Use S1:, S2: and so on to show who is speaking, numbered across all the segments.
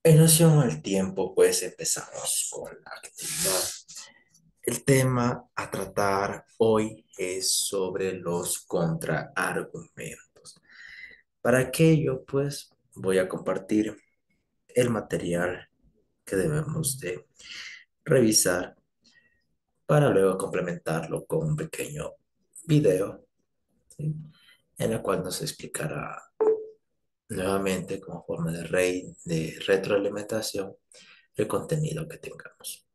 S1: En relación al tiempo, pues empezamos con la actividad. El tema a tratar hoy es sobre los contraargumentos. Para aquello, pues voy a compartir el material que debemos de revisar para luego complementarlo con un pequeño video, ¿sí? En el cual nos explicará nuevamente como forma de retroalimentación el contenido que tengamos.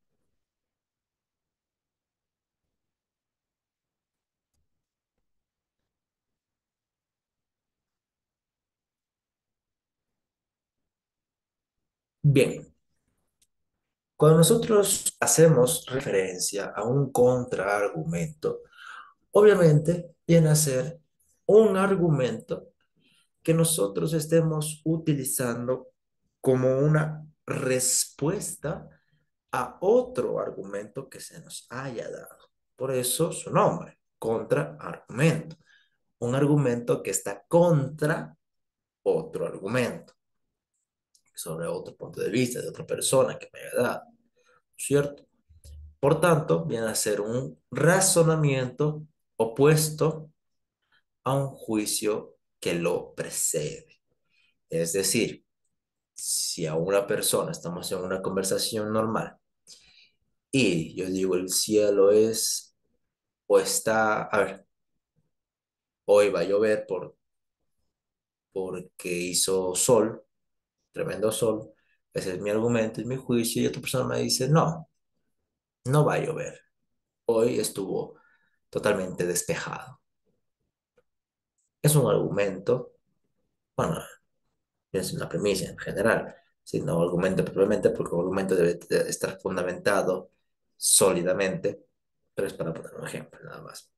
S1: Bien, cuando nosotros hacemos referencia a un contraargumento, obviamente viene a ser un argumento que nosotros estemos utilizando como una respuesta a otro argumento que se nos haya dado. Por eso su nombre, contraargumento. Un argumento que está contra otro argumento, sobre otro punto de vista de otra persona que me haya dado, ¿cierto? Por tanto, viene a ser un razonamiento opuesto a un juicio que lo precede. Es decir, si a una persona estamos en una conversación normal y yo digo el cielo es o está, a ver, hoy va a llover porque hizo sol, tremendo sol, ese es mi argumento, es mi juicio, y otra persona me dice, no, no va a llover, hoy estuvo totalmente despejado. Es un argumento, bueno, es una premisa en general, si no argumento propiamente, porque un argumento debe estar fundamentado sólidamente, pero es para poner un ejemplo nada más.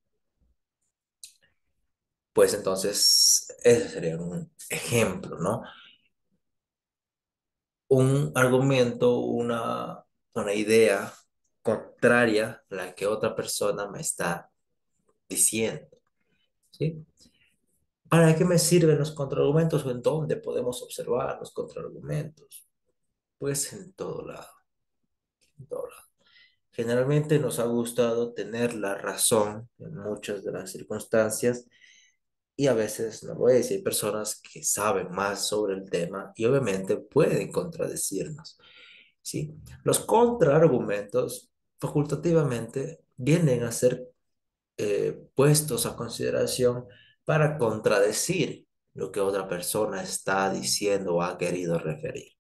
S1: Pues entonces, ese sería un ejemplo, ¿no? Un argumento, una idea contraria a la que otra persona me está diciendo, ¿sí? ¿Para qué me sirven los contraargumentos o en dónde podemos observar los contraargumentos? Pues en todo lado, en todo lado. Generalmente nos ha gustado tener la razón en muchas de las circunstancias y a veces no lo es. Y hay personas que saben más sobre el tema y obviamente pueden contradecirnos, ¿sí? Los contraargumentos facultativamente vienen a ser puestos a consideración para contradecir lo que otra persona está diciendo o ha querido referir,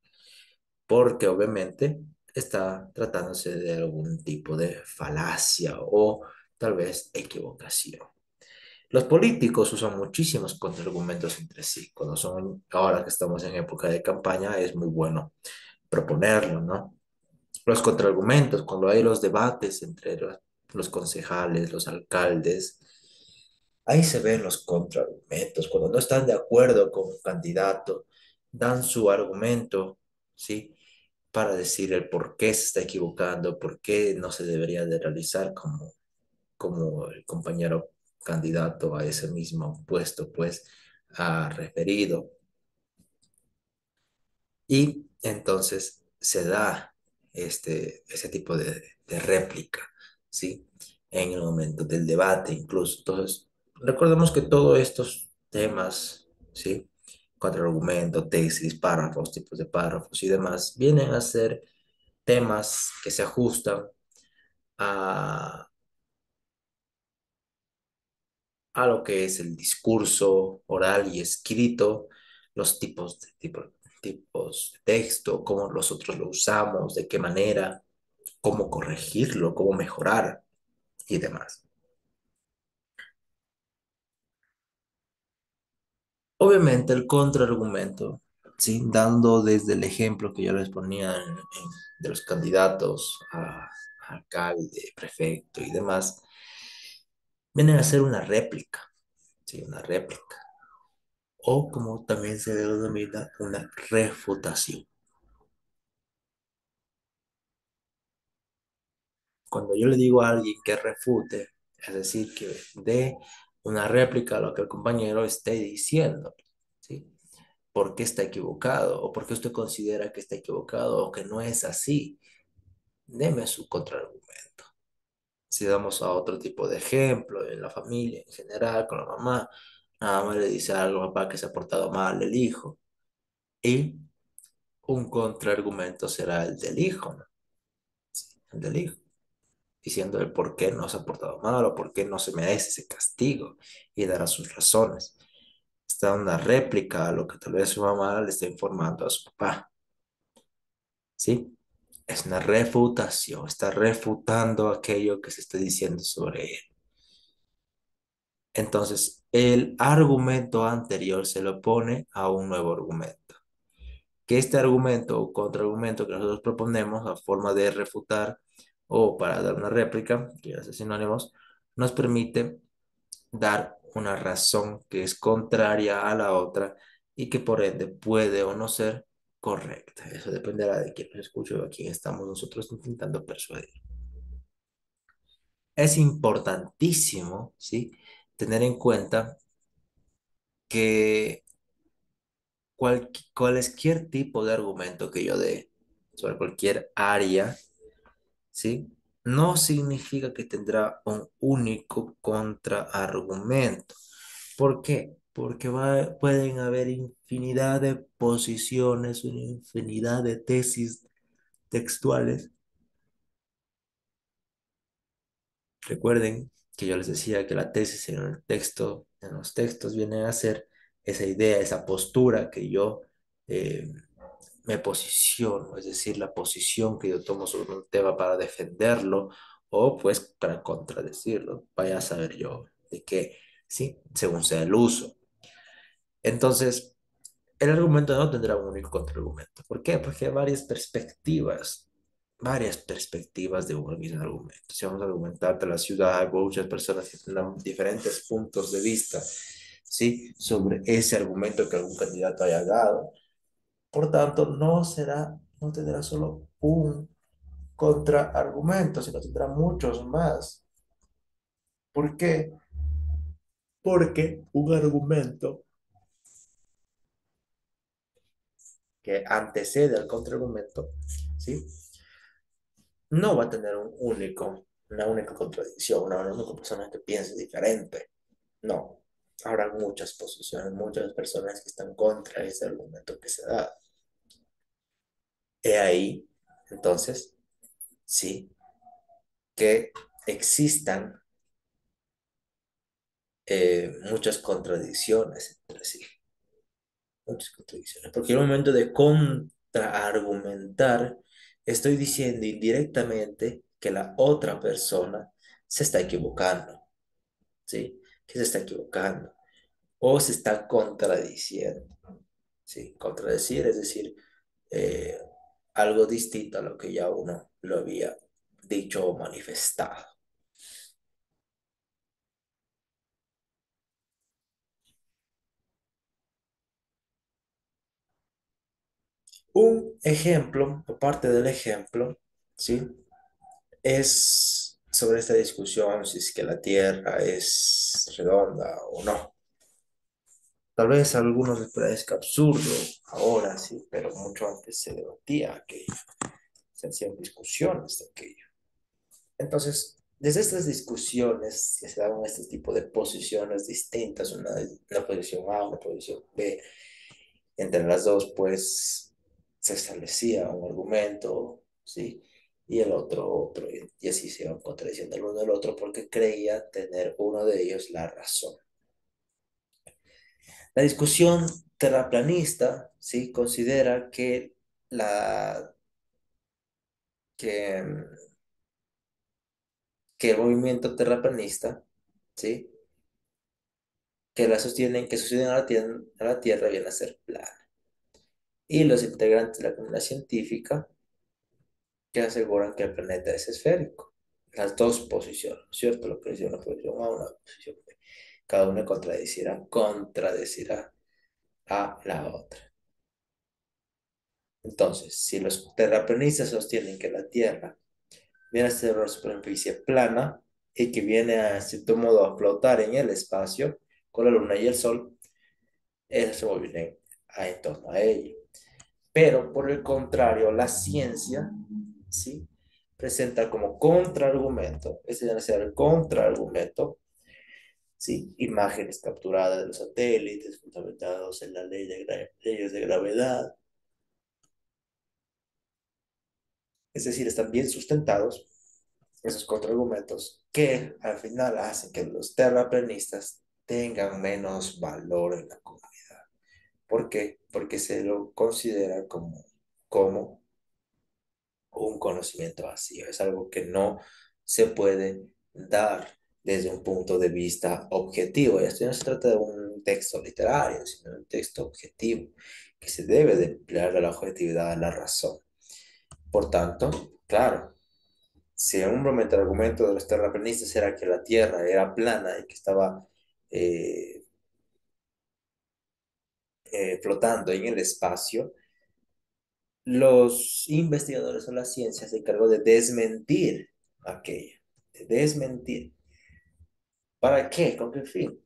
S1: porque obviamente está tratándose de algún tipo de falacia o tal vez equivocación. Los políticos usan muchísimos contraargumentos entre sí. Cuando son, ahora que estamos en época de campaña, es muy bueno proponerlo, ¿no? Los contraargumentos, cuando hay los debates entre los concejales, los alcaldes, ahí se ven los contraargumentos. Cuando no están de acuerdo con un candidato, dan su argumento, ¿sí? Para decir el por qué se está equivocando, por qué no se debería de realizar como el compañero candidato a ese mismo puesto, pues, ha referido. Y entonces se da ese tipo de réplica, ¿sí? En el momento del debate incluso. Entonces, recordemos que todos estos temas, ¿sí? Contraargumento, tesis, párrafos, tipos de párrafos y demás, vienen a ser temas que se ajustan a, a lo que es el discurso oral y escrito, los tipos de texto, cómo nosotros lo usamos, de qué manera, cómo corregirlo, cómo mejorar y demás. Obviamente el contraargumento, ¿sí? Dando desde el ejemplo que yo les ponía de los candidatos a alcalde, prefecto y demás, vienen a ser una réplica, ¿sí? Una réplica. O como también se denomina, una refutación. Cuando yo le digo a alguien que refute, es decir, que dé una réplica a lo que el compañero esté diciendo, ¿sí? por qué está equivocado o por qué usted considera que está equivocado o que no es así. Deme su contraargumento. Si damos a otro tipo de ejemplo, en la familia en general, con la mamá le dice algo al papá que se ha portado mal el hijo y un contraargumento será el del hijo, ¿no? El del hijo, diciendo el por qué no se ha portado mal o por qué no se merece ese castigo y dará sus razones. Está una réplica a lo que tal vez su mamá le está informando a su papá, ¿sí? Es una refutación, está refutando aquello que se está diciendo sobre él. Entonces, el argumento anterior se lo pone a un nuevo argumento. Que este argumento o contraargumento que nosotros proponemos a forma de refutar o para dar una réplica, que es sinónimos, nos permite dar una razón que es contraria a la otra y que por ende puede o no ser correcta. Eso dependerá de quién nos escuche o a quién estamos nosotros intentando persuadir. Es importantísimo, ¿sí? Tener en cuenta que cualquier tipo de argumento que yo dé sobre cualquier área, ¿sí? No significa que tendrá un único contraargumento. ¿Por qué? Porque pueden haber infinidad de posiciones, una infinidad de tesis textuales. Recuerden que yo les decía que la tesis en el texto, en los textos, viene a ser esa idea, esa postura que yo eh, me posiciono, es decir, la posición que yo tomo sobre un tema para defenderlo o pues para contradecirlo. Vaya a saber yo de qué, sí, según sea el uso. Entonces, el argumento no tendrá un único contraargumento. ¿Por qué? Porque hay varias perspectivas de un mismo argumento. Si vamos a argumentar de la ciudad, hay muchas personas que tendrán diferentes puntos de vista, ¿sí? Sobre ese argumento que algún candidato haya dado. Por tanto, no tendrá solo un contraargumento, sino tendrá muchos más. ¿Por qué? Porque un argumento que antecede al contraargumento, ¿sí? No va a tener una única contradicción, una única persona que piense diferente. No. Habrá muchas posiciones, muchas personas que están contra ese argumento que se da. He ahí, entonces, sí, que existan muchas contradicciones entre sí, muchas contradicciones, porque en el momento de contraargumentar, estoy diciendo indirectamente que la otra persona se está equivocando, ¿sí? Que se está equivocando o se está contradiciendo, ¿sí? Contradecir es decir, eh, algo distinto a lo que ya uno lo había dicho o manifestado. Un ejemplo, o parte del ejemplo, ¿sí? Es sobre esta discusión si es que la Tierra es redonda o no. Tal vez a algunos les parezca absurdo ahora, sí, pero mucho antes se debatía aquello, se hacían discusiones de aquello. Entonces, desde estas discusiones que se daban este tipo de posiciones distintas, una posición A, una posición B, entre las dos, pues se establecía un argumento, ¿sí? Y el otro, y así se iban contradiciendo el uno del otro porque creía tener uno de ellos la razón. La discusión terraplanista, ¿sí? Considera la, que, que el movimiento terraplanista, ¿sí? Que sostienen a la Tierra viene a ser plana. Y los integrantes de la comunidad científica que aseguran que el planeta es esférico. Las dos posiciones, ¿cierto? Lo que dice una posición A, una posición B. Cada una contradecirá a la otra. Entonces, si los terraplanistas sostienen que la Tierra viene a ser una superficie plana y que viene a cierto modo a flotar en el espacio con la Luna y el Sol, eso se vuelve en torno a ello. Pero por el contrario, la ciencia, ¿sí? Presenta como contraargumento, ese debe ser el contraargumento, ¿sí? Imágenes capturadas de los satélites, fundamentados en la leyes de gravedad, es decir, están bien sustentados esos contraargumentos que al final hacen que los terraplanistas tengan menos valor en la comunidad. ¿Por qué? Porque se lo considera como un conocimiento vacío. Es algo que no se puede dar desde un punto de vista objetivo. Y esto no se trata de un texto literario, sino de un texto objetivo, que se debe de emplear la objetividad a la razón. Por tanto, claro, si en un momento el argumento de los terraplanistas era que la Tierra era plana y que estaba eh, flotando en el espacio, los investigadores o la ciencia se encargó de desmentir aquello, de desmentir. ¿Para qué? ¿Con qué fin?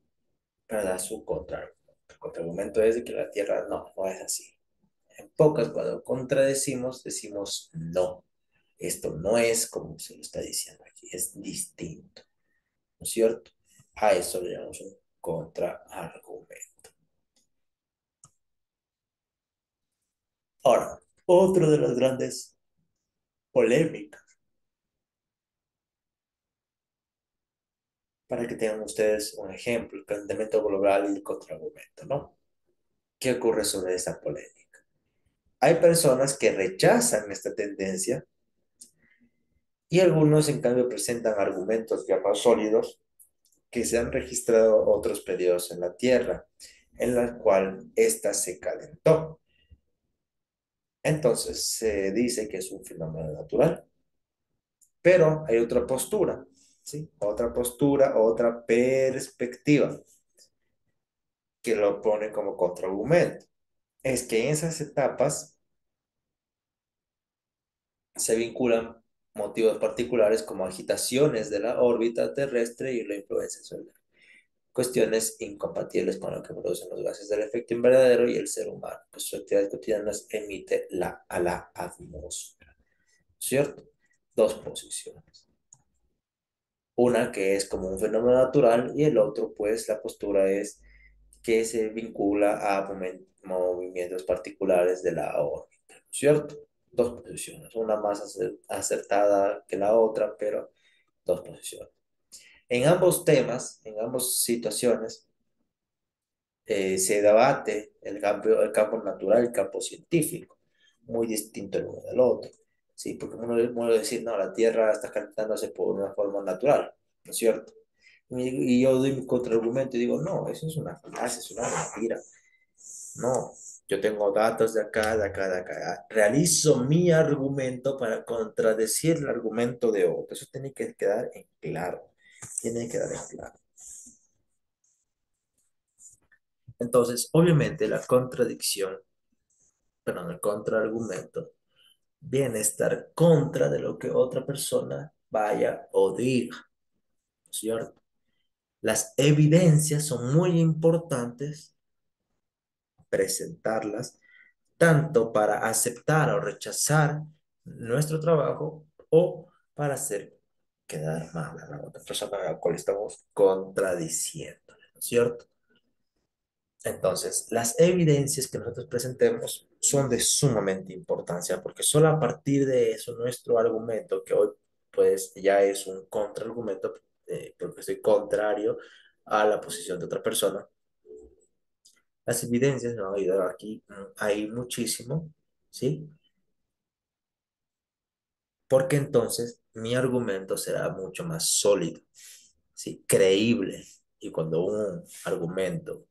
S1: Para dar su contraargumento. El contraargumento es de que la Tierra no es así. En pocas, cuando contradecimos, decimos no. Esto no es como se lo está diciendo aquí, es distinto, ¿no es cierto? A eso le llamamos un contraargumento. Ahora, otro de las grandes polémicas, para que tengan ustedes un ejemplo, el calentamiento global y el contraargumento, ¿no? ¿Qué ocurre sobre esta polémica? Hay personas que rechazan esta tendencia y algunos, en cambio, presentan argumentos ya más sólidos que se han registrado otros periodos en la Tierra, en la cual ésta se calentó. Entonces, se dice que es un fenómeno natural, pero hay otra postura, ¿sí? Otra postura, otra perspectiva que lo pone como contraargumento. Es que en esas etapas se vinculan motivos particulares como agitaciones de la órbita terrestre y la influencia solar, cuestiones incompatibles con lo que producen los gases del efecto invernadero y el ser humano, que sus actividades cotidianas emite a la atmósfera, ¿cierto? Dos posiciones. Una que es como un fenómeno natural y el otro, pues la postura es que se vincula a movimientos particulares de la órbita, ¿cierto? Dos posiciones, una más acertada que la otra, pero dos posiciones. En ambos temas, en ambas situaciones, se debate el campo natural y el campo científico, muy distinto el uno del otro. Sí, porque uno puede decir, no, la Tierra está calentándose por una forma natural, ¿no es cierto? Y yo doy mi contraargumento y digo, no, eso es una falacia, es una mentira. No, yo tengo datos de acá, de acá, de acá. Realizo mi argumento para contradecir el argumento de otro. Eso tiene que quedar en claro. Tiene que quedar en claro. Entonces, obviamente, la contradicción, perdón, el contraargumento, viene a estar contra de lo que otra persona vaya o diga, ¿no es cierto? Las evidencias son muy importantes presentarlas tanto para aceptar o rechazar nuestro trabajo o para hacer quedar mal a la otra persona a la cual estamos contradiciendo, ¿no es cierto? Entonces, las evidencias que nosotros presentemos son de sumamente importancia porque solo a partir de eso nuestro argumento, que hoy pues ya es un contraargumento, porque estoy contrario a la posición de otra persona, las evidencias me van a ayudar aquí, ahí muchísimo, ¿sí? Porque entonces mi argumento será mucho más sólido, ¿sí? Creíble. Y cuando un argumento,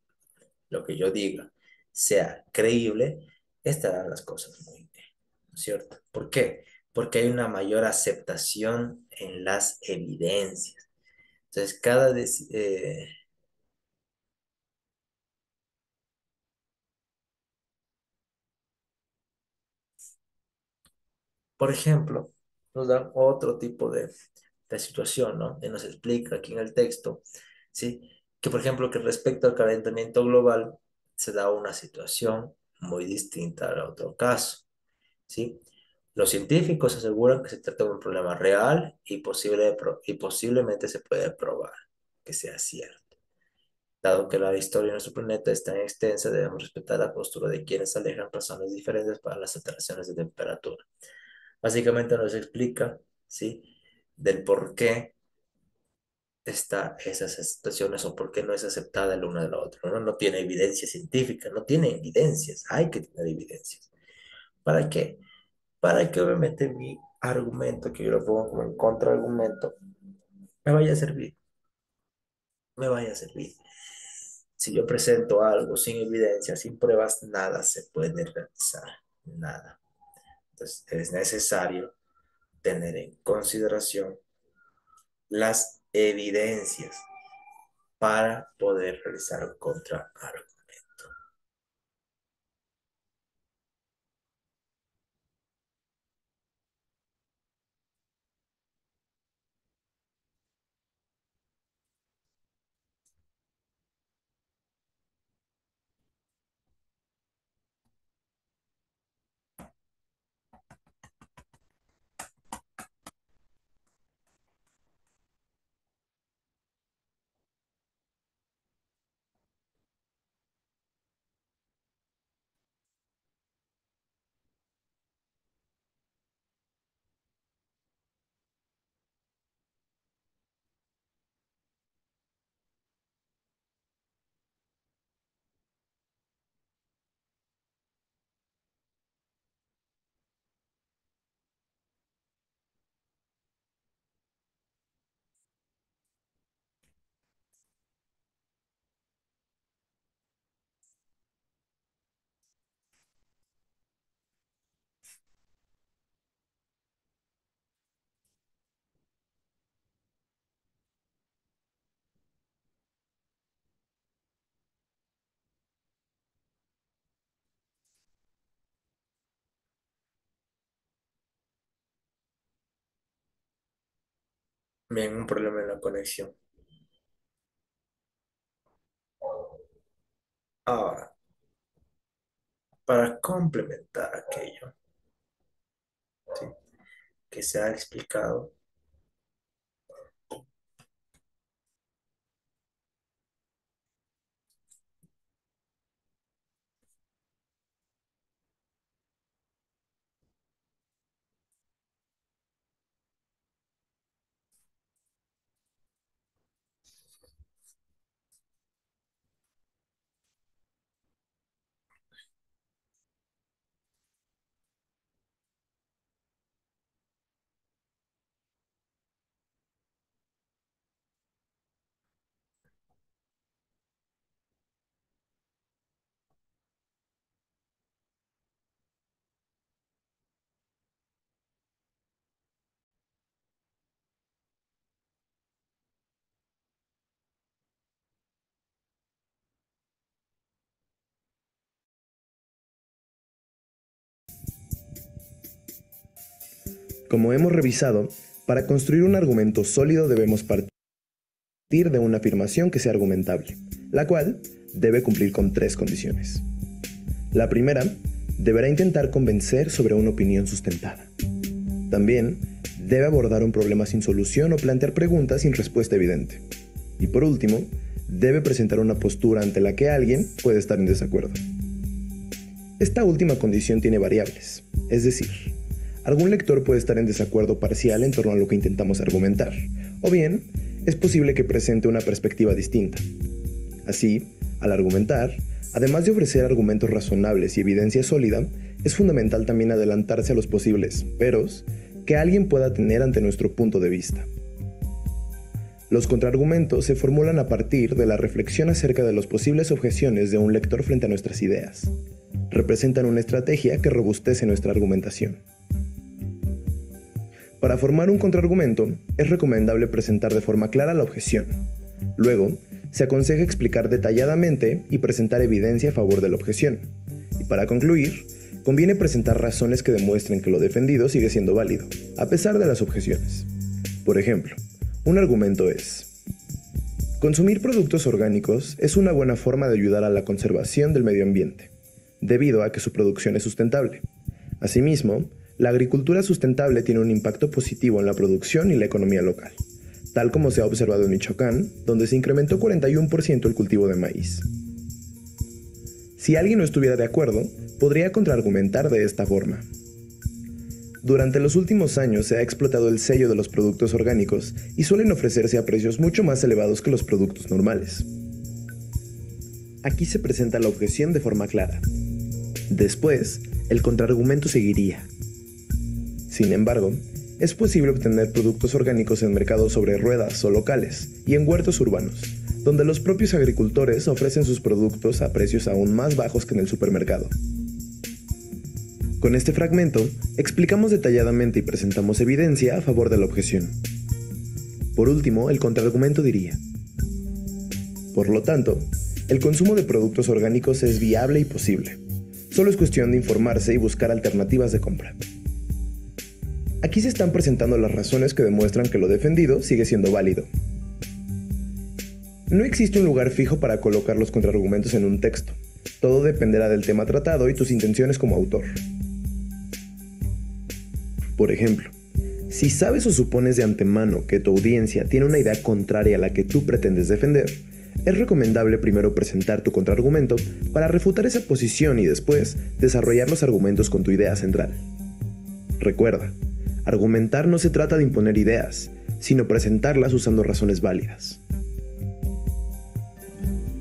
S1: lo que yo diga, sea creíble, estarán las cosas muy bien, ¿no es cierto? ¿Por qué? Porque hay una mayor aceptación en las evidencias. Entonces, por ejemplo, nos dan otro tipo de situación, ¿no? Y nos explica aquí en el texto, ¿sí? Que, por ejemplo, que respecto al calentamiento global se da una situación. muy distinta al otro caso, ¿sí? Los científicos aseguran que se trata de un problema real y, y posiblemente se puede probar que sea cierto. Dado que la historia de nuestro planeta es tan extensa, debemos respetar la postura de quienes alejan razones diferentes para las alteraciones de temperatura. Básicamente nos explica, ¿sí? Del por qué está esas situaciones o por qué no es aceptada el uno de la otra. Uno no tiene evidencia científica, no tiene evidencias, hay que tener evidencias. ¿Para qué? Para que obviamente mi argumento, que yo lo pongo como en contraargumento, me vaya a servir, me vaya a servir. Si yo presento algo sin evidencia, sin pruebas, nada se puede realizar, nada. Entonces es necesario tener en consideración las evidencias para poder realizar un contraargumento. Bien, un problema en la conexión. Ahora, para complementar aquello, ¿sí? Que se ha explicado,
S2: Como hemos revisado, para construir un argumento sólido debemos partir de una afirmación que sea argumentable, la cual debe cumplir con tres condiciones. La primera, deberá intentar convencer sobre una opinión sustentada. También debe abordar un problema sin solución o plantear preguntas sin respuesta evidente. Y por último, debe presentar una postura ante la que alguien puede estar en desacuerdo. Esta última condición tiene variables, es decir, algún lector puede estar en desacuerdo parcial en torno a lo que intentamos argumentar, o bien es posible que presente una perspectiva distinta. Así, al argumentar, además de ofrecer argumentos razonables y evidencia sólida, es fundamental también adelantarse a los posibles peros que alguien pueda tener ante nuestro punto de vista. Los contraargumentos se formulan a partir de la reflexión acerca de las posibles objeciones de un lector frente a nuestras ideas. Representan una estrategia que robustece nuestra argumentación. Para formar un contraargumento, es recomendable presentar de forma clara la objeción. Luego, se aconseja explicar detalladamente y presentar evidencia a favor de la objeción. Y para concluir, conviene presentar razones que demuestren que lo defendido sigue siendo válido, a pesar de las objeciones. Por ejemplo, un argumento es: consumir productos orgánicos es una buena forma de ayudar a la conservación del medio ambiente. debido a que su producción es sustentable. Asimismo, la agricultura sustentable tiene un impacto positivo en la producción y la economía local, tal como se ha observado en Michoacán, donde se incrementó 41% el cultivo de maíz. Si alguien no estuviera de acuerdo, podría contraargumentar de esta forma. Durante los últimos años se ha explotado el sello de los productos orgánicos y suelen ofrecerse a precios mucho más elevados que los productos normales. Aquí se presenta la objeción de forma clara. Después, el contraargumento seguiría. Sin embargo, es posible obtener productos orgánicos en mercados sobre ruedas o locales y en huertos urbanos, donde los propios agricultores ofrecen sus productos a precios aún más bajos que en el supermercado. Con este fragmento, explicamos detalladamente y presentamos evidencia a favor de la objeción. Por último, el contraargumento diría: por lo tanto, el consumo de productos orgánicos es viable y posible. Solo es cuestión de informarse y buscar alternativas de compra. Aquí se están presentando las razones que demuestran que lo defendido sigue siendo válido. No existe un lugar fijo para colocar los contraargumentos en un texto. Todo dependerá del tema tratado y tus intenciones como autor. Por ejemplo, si sabes o supones de antemano que tu audiencia tiene una idea contraria a la que tú pretendes defender, es recomendable primero presentar tu contraargumento para refutar esa posición y después desarrollar los argumentos con tu idea central. Recuerda, argumentar no se trata de imponer ideas, sino presentarlas usando razones válidas.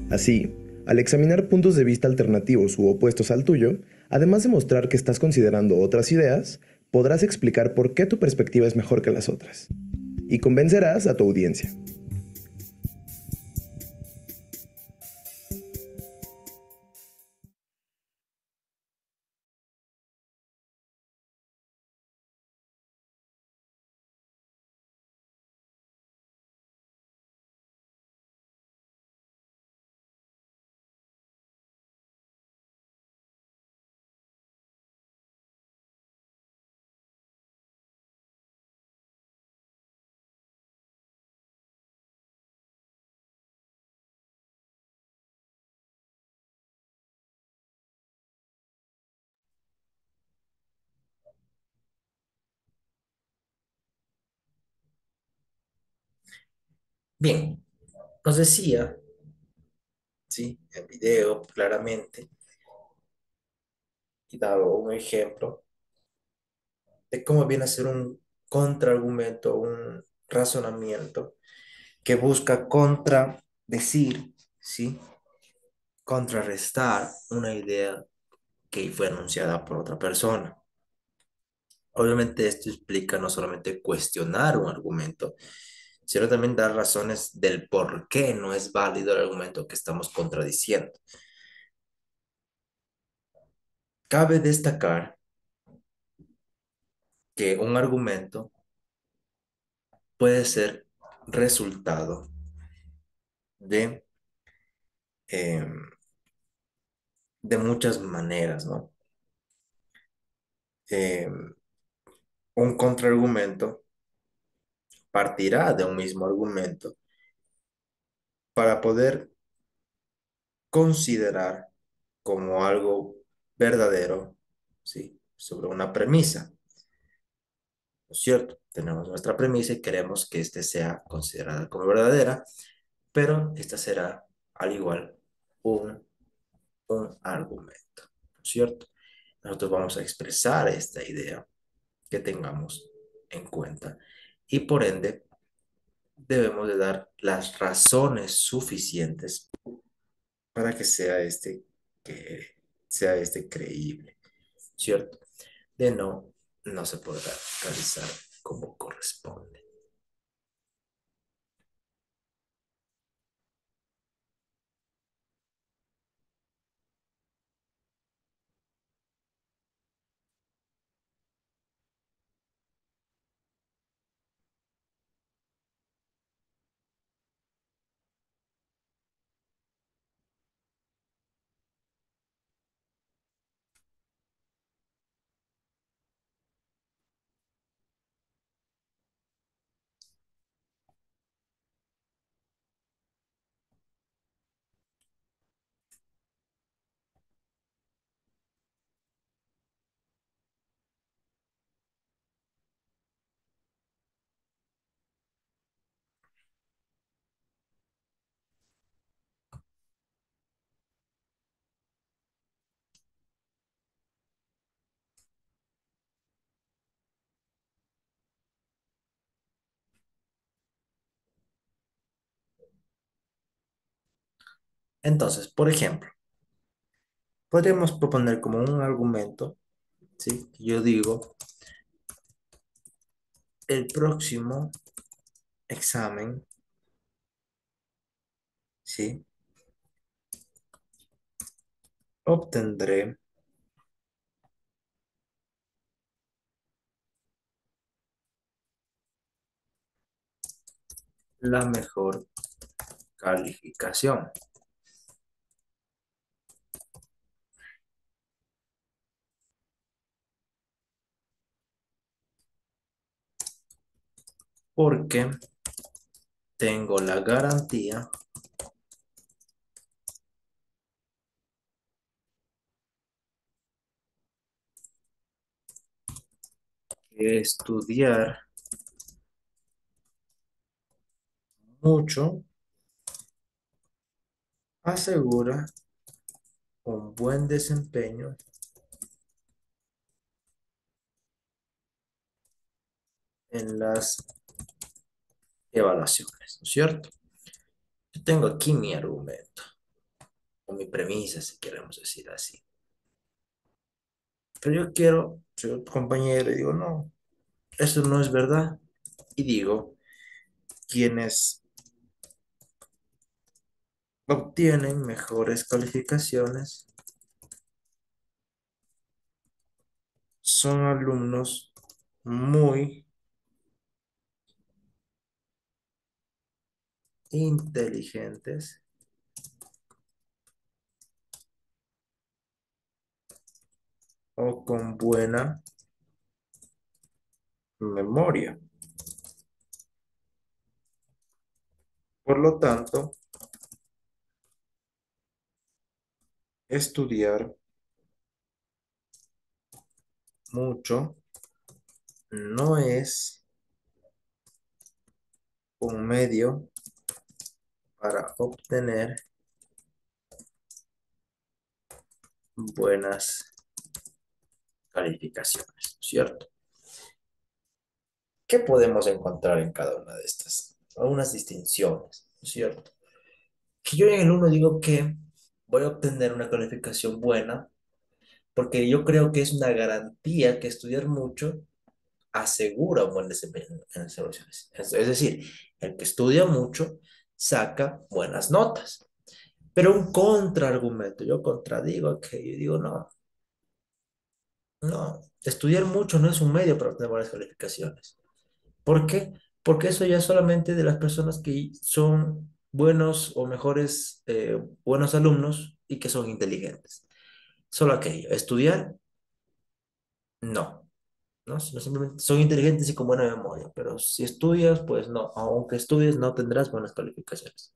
S2: Así, al examinar puntos de vista alternativos u opuestos al tuyo, además de mostrar que estás considerando otras ideas, podrás explicar por qué tu perspectiva es mejor que las otras. Y convencerás a tu audiencia.
S1: Bien, nos decía, ¿sí? El video claramente y dado un ejemplo de cómo viene a ser un contraargumento, un razonamiento que busca contradecir, ¿sí? Contrarrestar una idea que fue anunciada por otra persona. Obviamente esto implica no solamente cuestionar un argumento, sino también dar razones del por qué no es válido el argumento que estamos contradiciendo. Cabe destacar que un argumento puede ser resultado de, eh, de muchas maneras, ¿no? Eh, un contraargumento partirá de un mismo argumento para poder considerar como algo verdadero, ¿sí? Sobre una premisa, ¿no es cierto? Tenemos nuestra premisa y queremos que éste sea considerada como verdadera, pero esta será, al igual, un, un argumento, ¿no es cierto? Nosotros vamos a expresar esta idea que tengamos en cuenta y por ende debemos de dar las razones suficientes para que sea este creíble, ¿cierto? De no, no se podrá realizar como corresponde. Entonces, por ejemplo, podríamos proponer como un argumento, ¿sí? Yo digo, el próximo examen, ¿sí? Obtendré la mejor calificación. Porque tengo la garantía que estudiar mucho asegura un buen desempeño en las evaluaciones, ¿no es cierto? Yo tengo aquí mi argumento, o mi premisa, si queremos decir así. Pero yo quiero, soy compañero y digo, no, eso no es verdad. Y digo, quienes obtienen mejores calificaciones son alumnos muy inteligentes o con buena memoria. Por lo tanto, estudiar mucho no es un medio para obtener buenas calificaciones, ¿cierto? ¿Qué podemos encontrar en cada una de estas? Algunas distinciones, ¿cierto? Que yo en el uno digo que voy a obtener una calificación buena porque yo creo que es una garantía que estudiar mucho asegura un buen desempeño en las evaluaciones. Es decir, el que estudia mucho saca buenas notas. Pero un contraargumento, yo contradigo aquello, yo digo, no, no, estudiar mucho no es un medio para obtener buenas calificaciones. ¿Por qué? Porque eso ya es solamente de las personas que son buenos o mejores, buenos alumnos y que son inteligentes. Solo aquello, estudiar, no. ¿No? Sino simplemente son inteligentes y con buena memoria, pero si estudias, pues no, aunque estudies no tendrás buenas calificaciones,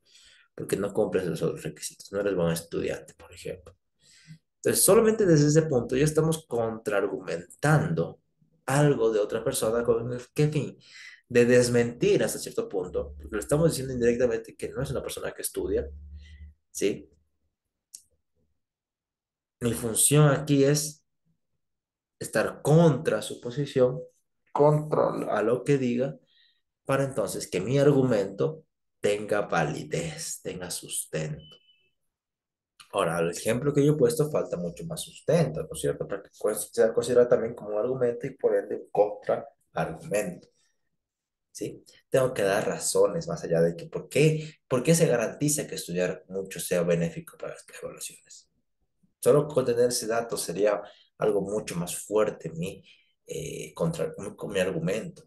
S1: porque no cumples los otros requisitos, no eres buen estudiante, por ejemplo. Entonces, solamente desde ese punto ya estamos contraargumentando algo de otra persona con el qué fin de desmentir hasta cierto punto, porque le estamos diciendo indirectamente que no es una persona que estudia, ¿sí? Mi función aquí es estar contra su posición, contra a lo que diga, para entonces que mi argumento tenga validez, tenga sustento. Ahora, el ejemplo que yo he puesto falta mucho más sustento, ¿no es cierto? Para que sea considerado también como un argumento y por ende un contraargumento, ¿sí? Tengo que dar razones más allá de que por qué se garantiza que estudiar mucho sea benéfico para las evaluaciones. Solo con tener ese dato sería algo mucho más fuerte con mi argumento.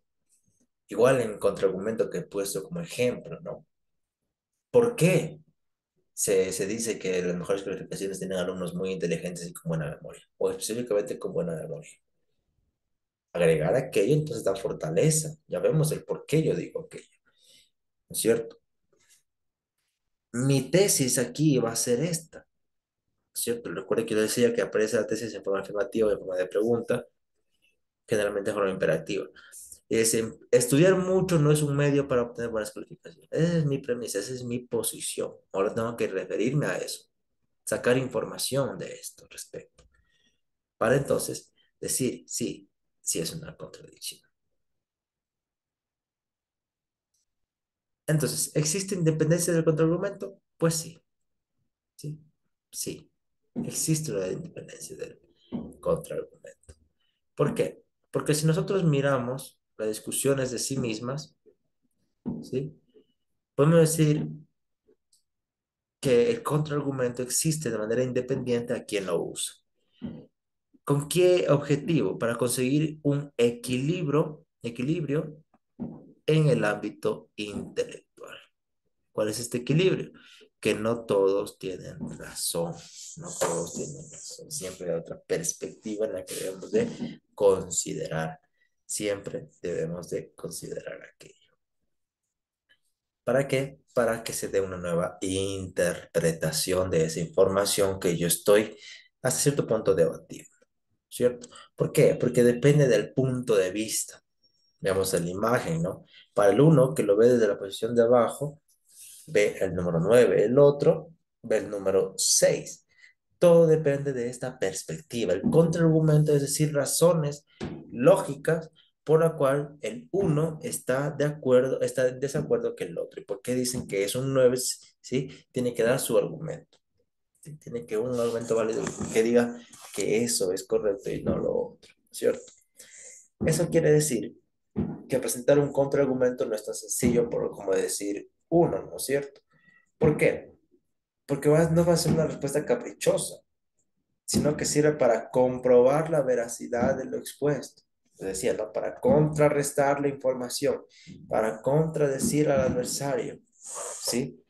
S1: Igual en contraargumento que he puesto como ejemplo, ¿no? ¿Por qué se dice que las mejores calificaciones tienen alumnos muy inteligentes y con buena memoria? O específicamente con buena memoria. Agregar aquello entonces da fortaleza. Ya vemos el por qué yo digo aquello, ¿no es cierto? Mi tesis aquí va a ser esta, ¿no es cierto? Recuerden que yo decía que aparece la tesis en forma afirmativa o en forma de pregunta, generalmente en forma imperativa. Estudiar mucho no es un medio para obtener buenas calificaciones. Esa es mi premisa, esa es mi posición. Ahora tengo que referirme a eso, sacar información de esto respecto, para entonces decir, sí, sí es una contradicción. Entonces, ¿existe independencia del contraargumento? Pues sí, ¿sí? Sí, existe una independencia del contraargumento. ¿Por qué? Porque si nosotros miramos las discusiones de sí mismas, ¿sí? Podemos decir que el contraargumento existe de manera independiente a quien lo usa. ¿Con qué objetivo? Para conseguir un equilibrio en el ámbito intelectual. ¿Cuál es este equilibrio? Que no todos tienen razón, no todos tienen razón. Siempre hay otra perspectiva en la que debemos de considerar. Siempre debemos de considerar aquello. ¿Para qué? Para que se dé una nueva interpretación de esa información que yo estoy hasta cierto punto debatiendo, ¿cierto? ¿Por qué? Porque depende del punto de vista. Veamos la imagen, ¿no? Para el uno que lo ve desde la posición de abajo, ve el número 9, el otro ve el número 6. Todo depende de esta perspectiva. El contraargumento es decir, razones lógicas por la cual el uno está de acuerdo, está en desacuerdo que el otro. ¿Y por qué dicen que es un 9? ¿Sí? Tiene que dar su argumento. ¿Sí? Tiene que un argumento válido que diga que eso es correcto y no lo otro, ¿cierto? Eso quiere decir que presentar un contraargumento no es tan sencillo como decir uno, ¿no es cierto? ¿Por qué? Porque no va a ser una respuesta caprichosa, sino que sirve para comprobar la veracidad de lo expuesto. Es decir, ¿no? Para contrarrestar la información, para contradecir al adversario, ¿sí?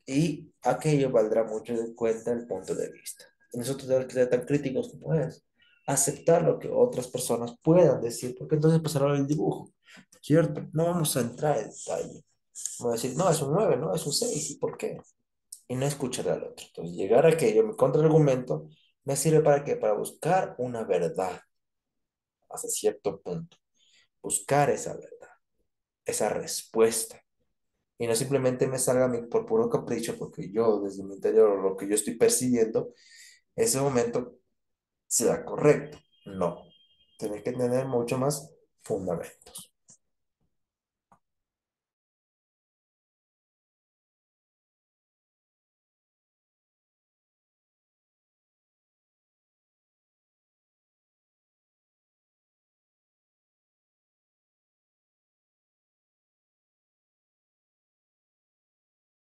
S1: Y aquello valdrá mucho en cuenta el punto de vista. Y nosotros tenemos que ser tan críticos como es, aceptar lo que otras personas puedan decir, porque entonces pasará el dibujo, ¿cierto? No vamos a entrar en detalle. Vamos a decir, no, es un 9, no, es un 6, ¿y por qué? Y no escuchar al otro. Entonces, llegar a aquello, mi contraargumento, me sirve para qué? Para buscar una verdad hasta cierto punto. Buscar esa verdad, esa respuesta. Y no simplemente me salga a mí por puro capricho, porque yo desde mi interior, lo que yo estoy percibiendo, ese momento sea correcto. No. Tiene que tener mucho más fundamentos.